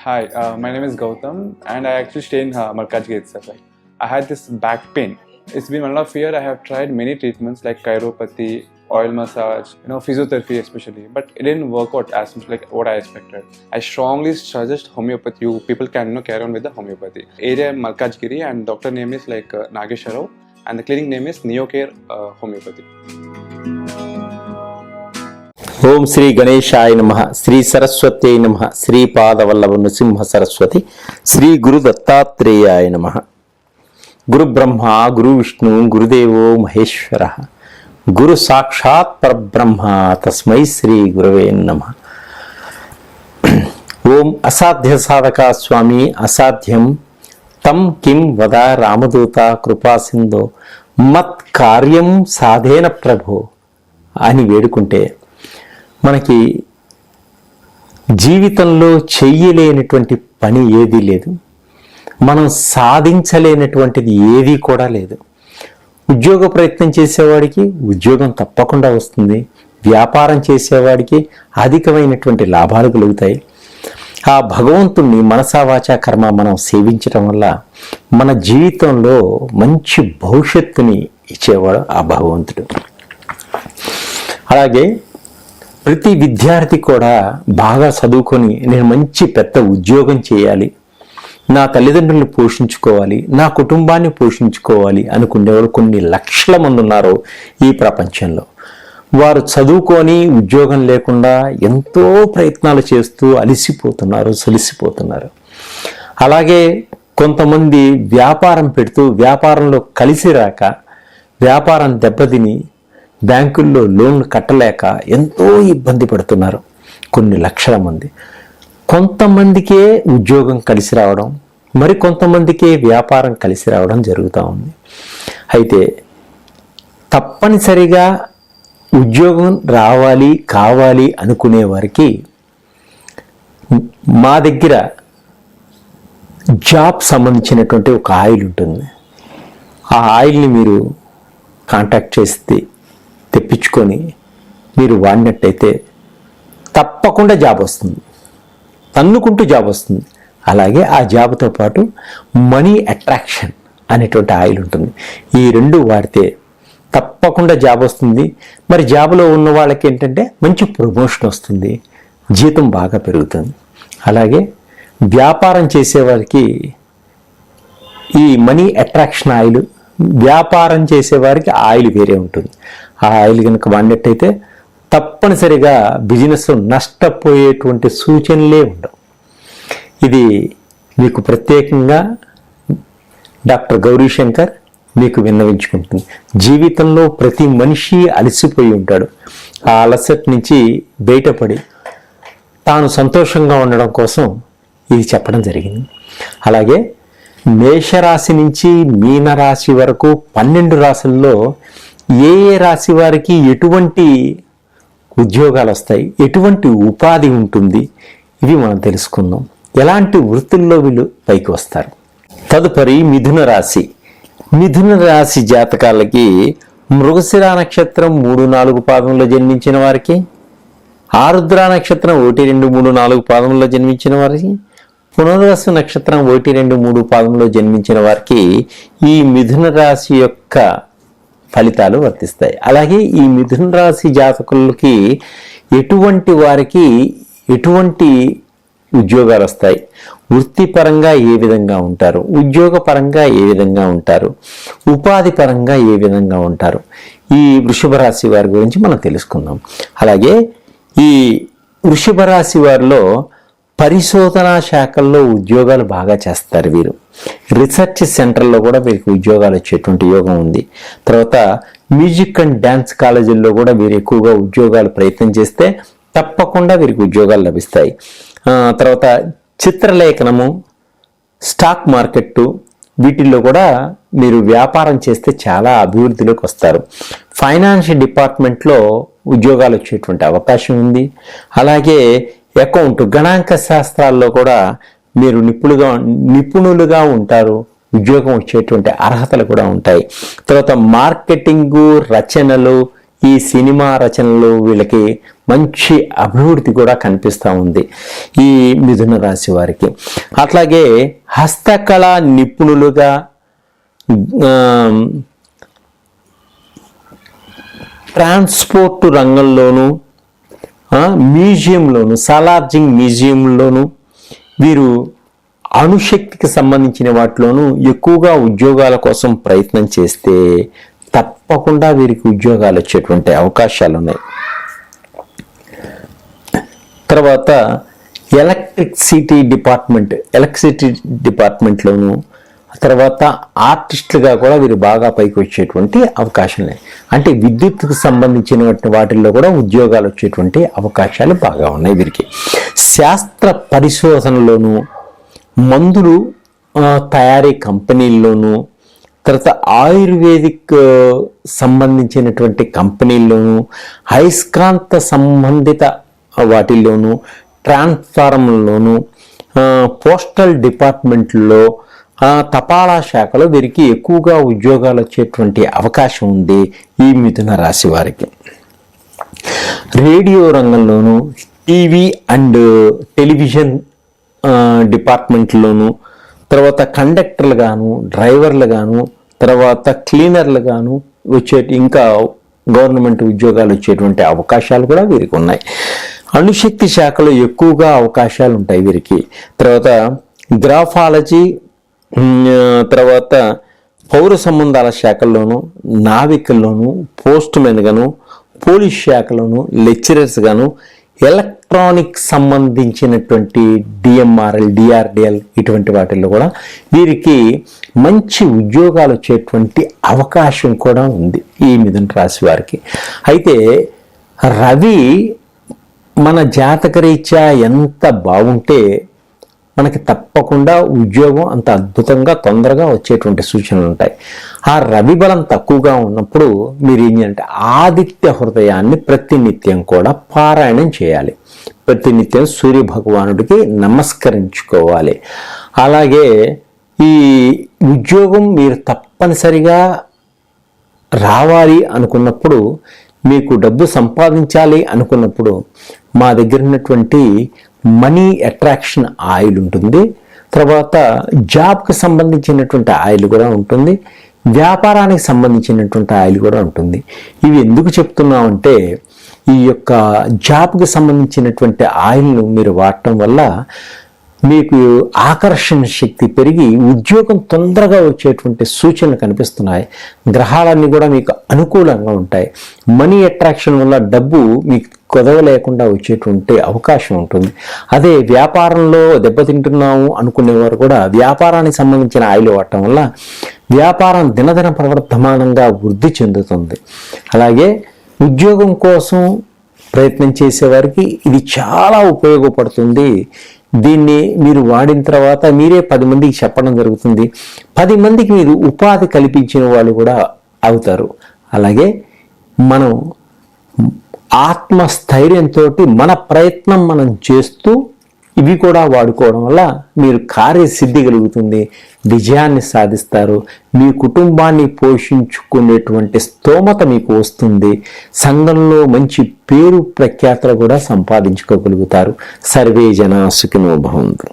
Hi, my name is Gautam, and I actually stay in Malkajgiri itself. Like, I had this back pain. It's been 1.5 years. I have tried many treatments like chiropathy, oil massage, physiotherapy especially, but it didn't work out as much like what I expected. I strongly suggest homeopathy. You people can carry on with the homeopathy. Area Malkajgiri, and doctor name is like Nagesharao, and the clinic name is Neocare Homeopathy. ఓం శ్రీ గణేశాయ నమః, శ్రీ సరస్వతే నమః, శ్రీ పాదవల్లభ నృసింహ సరస్వతి, శ్రీ గురు దత్తాత్రేయాయ నమః. గురు బ్రహ్మ గురు విష్ణు గురుదేవో మహేశ్వర, గురు సాక్షాత్ పరబ్రహ్మ తస్మై శ్రీ గురవే నమః. ఓం అసాధ్య సాధక స్వామి అసాధ్యం తం కిం వద రామదూత కృపాసింధో మత్ కార్యం సాధేన ప్రభో అని వేడుకుంటే మనకి జీవితంలో చెయ్యలేనటువంటి పని ఏదీ లేదు, మనం సాధించలేనటువంటిది ఏదీ కూడా లేదు. ఉద్యోగ ప్రయత్నం చేసేవాడికి ఉద్యోగం తప్పకుండా వస్తుంది, వ్యాపారం చేసేవాడికి అధికమైనటువంటి లాభాలు కలుగుతాయి. ఆ భగవంతుణ్ణి మనసా వాచా కర్మ మనం సేవించడం వల్ల మన జీవితంలో మంచి భవిష్యత్తుని ఇచ్చేవాడు ఆ భగవంతుడు. అలాగే ప్రతి విద్యార్థి కూడా బాగా చదువుకొని నేను మంచి పెద్ద ఉద్యోగం చేయాలి, నా తల్లిదండ్రులను పోషించుకోవాలి, నా కుటుంబాన్ని పోషించుకోవాలి అనుకునేవారు కొన్ని లక్షల మంది ఉన్నారు ఈ ప్రపంచంలో. వారు చదువుకొని ఉద్యోగం లేకుండా ఎంతో ప్రయత్నాలు చేస్తూ సలిసిపోతున్నారు. అలాగే కొంతమంది వ్యాపారం పెడుతూ వ్యాపారంలో కలిసి రాక వ్యాపారం దెబ్బతిని బ్యాంకుల్లో లోన్లు కట్టలేక ఎంతో ఇబ్బంది పడుతున్నారు కొన్ని లక్షల మంది. కొంతమందికే ఉద్యోగం కలిసి రావడం, మరి కొంతమందికే వ్యాపారం కలిసి రావడం జరుగుతూ ఉంది. అయితే తప్పనిసరిగా ఉద్యోగం కావాలి అనుకునే వారికి మా దగ్గర జాబ్ సంబంధించినటువంటి ఒక ఆయిల్ ఉంటుంది. ఆ ఆయిల్ని మీరు కాంటాక్ట్ చేస్తే తెప్పించుకొని మీరు వాడినట్టయితే తప్పకుండా జాబ్ వస్తుంది, తన్నుకుంటూ జాబ్ వస్తుంది. అలాగే ఆ జాబ్తో పాటు మనీ అట్రాక్షన్ అనేటువంటి ఆయిల్ ఉంటుంది. ఈ రెండు వాడితే తప్పకుండా జాబ్ వస్తుంది. మరి జాబ్లో ఉన్న వాళ్ళకి ఏంటంటే మంచి ప్రమోషన్ వస్తుంది, జీతం బాగా పెరుగుతుంది. అలాగే వ్యాపారం చేసేవారికి ఈ మనీ అట్రాక్షన్ ఆయిల్, వ్యాపారం చేసేవారికి ఆయిల్ వేరే ఉంటుంది. ఆ ఆయిల్ కనుక వాడినట్టయితే తప్పనిసరిగా బిజినెస్ నష్టపోయేటువంటి సూచనలే ఉండవు. ఇది మీకు ప్రత్యేకంగా డాక్టర్ గౌరీశంకర్ మీకు విన్నవించుకుంటుంది. జీవితంలో ప్రతి మనిషి అలసిపోయి ఉంటాడు. ఆ అలసట నుంచి బయటపడి తాను సంతోషంగా ఉండడం కోసం ఇది చెప్పడం జరిగింది. అలాగే మేషరాశి నుంచి మీనరాశి వరకు 12 రాశుల్లో ఏ రాశి వారికి ఎటువంటి ఉద్యోగాలు వస్తాయి, ఎటువంటి ఉపాధి ఉంటుంది, ఇవి మనం తెలుసుకుందాం. ఎలాంటి వృత్తుల్లో వీళ్ళు పైకి వస్తారు. తదుపరి మిథున రాశి. మిథున రాశి జాతకాలకి మృగశిర నక్షత్రం 3, 4 పాదంలో జన్మించిన వారికి, ఆరుద్ర నక్షత్రం 1, 2, 3, 4 పాదంలో జన్మించిన వారికి, పునర్వసు నక్షత్రం 1, 2, 3 పాదంలో జన్మించిన వారికి ఈ మిథున రాశి యొక్క ఫలితాలు వర్తిస్తాయి. అలాగే ఈ మిథున రాశి జాతకులకి ఎటువంటి వారికి ఎటువంటి ఉద్యోగాలు వస్తాయి, వృత్తిపరంగా ఏ విధంగా ఉంటారు, ఉద్యోగపరంగా ఏ విధంగా ఉంటారు, ఉపాధి పరంగా ఏ విధంగా ఉంటారు, ఈ వృషభ రాశి వారి గురించి మనం తెలుసుకుందాం. అలాగే ఈ వృషభ రాశి వారిలో పరిశోధనా శాఖల్లో ఉద్యోగాలు బాగా చేస్తారు. వీరు రీసెర్చ్ సెంటర్లో కూడా వీరికి ఉద్యోగాలు వచ్చేటువంటి యోగం ఉంది. తర్వాత మ్యూజిక్ అండ్ డ్యాన్స్ కాలేజీల్లో కూడా వీరు ఎక్కువగా ఉద్యోగాలు ప్రయత్నం చేస్తే తప్పకుండా వీరికి ఉద్యోగాలు లభిస్తాయి. తర్వాత చిత్రలేఖనము, స్టాక్ మార్కెట్టు, వీటిల్లో కూడా మీరు వ్యాపారం చేస్తే చాలా అభివృద్ధిలోకి వస్తారు. ఫైనాన్షియల్ డిపార్ట్మెంట్లో ఉద్యోగాలు వచ్చేటువంటి అవకాశం ఉంది. అలాగే అకౌంట్, గణాంక శాస్త్రాల్లో కూడా మీరు నిపుణులుగా ఉంటారు, ఉద్యోగం వచ్చేటువంటి అర్హతలు కూడా ఉంటాయి. తర్వాత మార్కెటింగు, రచనలు, ఈ సినిమా రచనలు వీళ్ళకి మంచి అభివృద్ధి కూడా కనిపిస్తూ ఉంది ఈ మిథున రాశి వారికి. అట్లాగే హస్తకళ నిపుణులుగా ట్రాన్స్పోర్ట్ రంగంలోనూ మ్యూజియంలోను సాలార్జింగ్ మ్యూజియంలోను వీరు అణుశక్తికి సంబంధించిన వాటిలోనూ ఎక్కువగా ఉద్యోగాల కోసం ప్రయత్నం చేస్తే తప్పకుండా వీరికి ఉద్యోగాలు వచ్చేటువంటి అవకాశాలు ఉన్నాయి. తర్వాత ఎలక్ట్రిసిటీ డిపార్ట్మెంట్లోను తర్వాత ఆర్టిస్టులుగా కూడా వీరు బాగా పైకి వచ్చేటువంటి అవకాశాలు, అంటే విద్యుత్తుకు సంబంధించిన వాటిల్లో కూడా ఉద్యోగాలు వచ్చేటువంటి అవకాశాలు బాగా ఉన్నాయి వీరికి. శాస్త్ర పరిశోధనలోను మందులు తయారీ కంపెనీల్లోనూ తర్వాత ఆయుర్వేదిక్ సంబంధించినటువంటి కంపెనీల్లోనూ అయస్కాంత సంబంధిత వాటిల్లోనూ ట్రాన్స్ఫార్మర్లోనూ పోస్టల్ డిపార్ట్మెంట్లో తపాలా శాఖలో వీరికి ఎక్కువగా ఉద్యోగాలు వచ్చేటువంటి అవకాశం ఉంది ఈ మిథున రాశి వారికి. రేడియో రంగంలోనూ టీవీ అండ్ టెలివిజన్ డిపార్ట్మెంట్లోనూ తర్వాత కండక్టర్లు గాను డ్రైవర్లు గాను తర్వాత క్లీనర్లు గాను ఇంకా గవర్నమెంట్ ఉద్యోగాలు వచ్చేటువంటి అవకాశాలు కూడా వీరికి ఉన్నాయి. అణుశక్తి శాఖలో ఎక్కువగా అవకాశాలు ఉంటాయి వీరికి. తర్వాత గ్రాఫాలజీ తర్వాత పౌర సంబంధాల శాఖల్లోనూ నావికల్లోనూ పోస్ట్ మెన్ గాను పోలీస్ శాఖలోను లెక్చరర్స్ గాను ఎలక్ట్రానిక్ సంబంధించినటువంటి డిఎంఆర్ఎల్ డిఆర్డిఎల్ ఇటువంటి వాటిల్లో కూడా వీరికి మంచి ఉద్యోగాలు వచ్చేటువంటి అవకాశం కూడా ఉంది ఈ మిథున రాశి వారికి. అయితే రవి మన జాతకరీత్యా ఎంత బాగుంటే మనకి తప్పకుండా ఉద్యోగం అంత అద్భుతంగా తొందరగా వచ్చేటువంటి సూచనలు ఉంటాయి. ఆ రవి బలం తక్కువగా ఉన్నప్పుడు మీరు ఏం చేయాలంటే ఆదిత్య హృదయాన్ని ప్రతినిత్యం కూడా పారాయణం చేయాలి. ప్రతినిత్యం సూర్య భగవానుడికి నమస్కరించుకోవాలి. అలాగే ఈ ఉద్యోగం మీరు తప్పనిసరిగా రావాలి అనుకున్నప్పుడు, మీకు డబ్బు సంపాదించాలి అనుకున్నప్పుడు మా దగ్గర ఉన్నటువంటి మనీ అట్రాక్షన్ ఆయిల్ ఉంటుంది. తర్వాత జాబ్కి సంబంధించినటువంటి ఆయిల్ కూడా ఉంటుంది. వ్యాపారానికి సంబంధించినటువంటి ఆయిల్ కూడా ఉంటుంది. ఇవి ఎందుకు చెప్తున్నామంటే ఈ యొక్క జాబ్కి సంబంధించినటువంటి ఆయిల్ను మీరు వాడటం వల్ల మీకు ఆకర్షణ శక్తి పెరిగి ఉద్యోగం తొందరగా వచ్చేటువంటి సూచనలు కనిపిస్తున్నాయి. గ్రహాలన్నీ కూడా మీకు అనుకూలంగా ఉంటాయి. మనీ అట్రాక్షన్ వల్ల డబ్బు మీకు కొదవ లేకుండా వచ్చేటువంటి అవకాశం ఉంటుంది. అదే వ్యాపారంలో దెబ్బతింటున్నాము అనుకునేవారు కూడా వ్యాపారానికి సంబంధించిన ఆయిల్ వాడటం వల్ల వ్యాపారం దినదిన ప్రవర్ధమానంగా వృద్ధి చెందుతుంది. అలాగే ఉద్యోగం కోసం ప్రయత్నం చేసేవారికి ఇది చాలా ఉపయోగపడుతుంది. దీన్ని మీరు వాడిన తర్వాత మీరే 10 మందికి చెప్పడం జరుగుతుంది. 10 మందికి మీరు ఉపాధి కల్పించిన వాళ్ళు కూడా అవుతారు. అలాగే మనం ఆత్మస్థైర్యంతో మన ప్రయత్నం మనం చేస్తూ ఇవి కూడా వాడుకోవడం వల్ల మీరు కార్యసిద్ధి కలుగుతుంది, విజయాన్ని సాధిస్తారు, మీ కుటుంబాన్ని పోషించుకునేటువంటి స్తోమత మీకు వస్తుంది, సంఘంలో మంచి పేరు ప్రఖ్యాతలు కూడా సంపాదించుకోగలుగుతారు. సర్వే జనా సుఖినో భవంతు.